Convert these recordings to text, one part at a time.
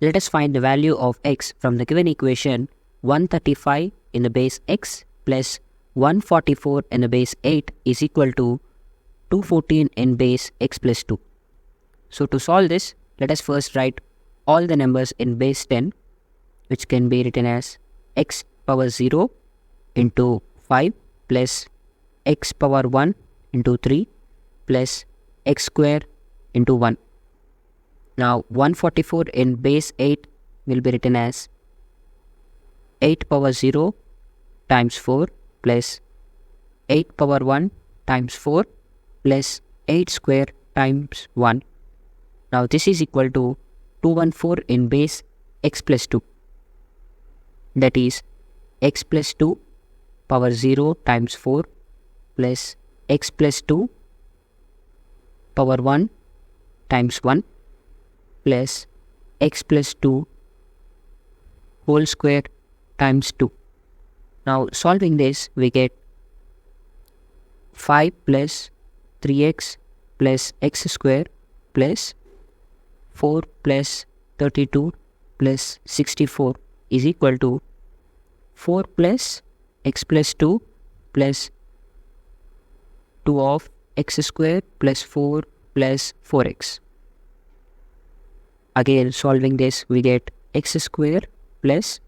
Let us find the value of x from the given equation 135 in the base x plus 144 in the base 8 is equal to 214 in base x plus 2. So to solve this, let us first write all the numbers in base 10, which can be written as x power 0 into 5 plus x power 1 into 3 plus x square into 1. Now 144 in base 8 will be written as 8 power 0 times 4 plus 8 power 1 times 4 plus 8 square times 1. Now this is equal to 214 in base x plus 2. That is x plus 2 power 0 times 4 plus x plus 2 power 1 times 1 plus x plus 2 whole square times 2. Now solving this, we get 5 plus 3x plus x square plus 4 plus 32 plus 64 is equal to 4 plus x plus 2 plus 2 of x square plus 4 plus 4x. Again solving this, we get x square plus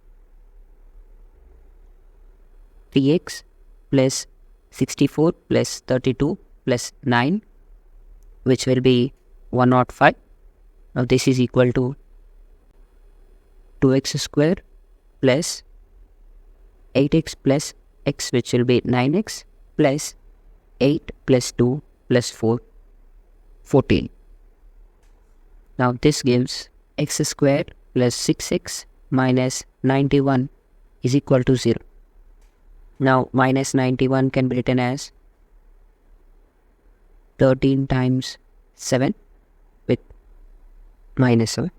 3x plus 64 plus 32 plus 9, which will be 105. Now this is equal to 2x square plus 8x plus x, which will be 9x plus 8 plus 2 plus 4, 14. Now this gives x square plus 6x minus 91 is equal to 0. Now minus 91 can be written as 13 times 7 with minus 7.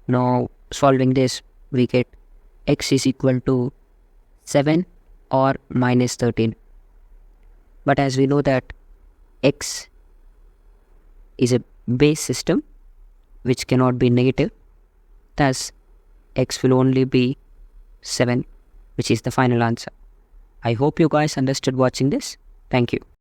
Now solving this, we get x is equal to 7 or minus 13. But as we know that x is a base system which cannot be negative, thus x will only be 7, which is the final answer. I hope you guys understood watching this. Thank you.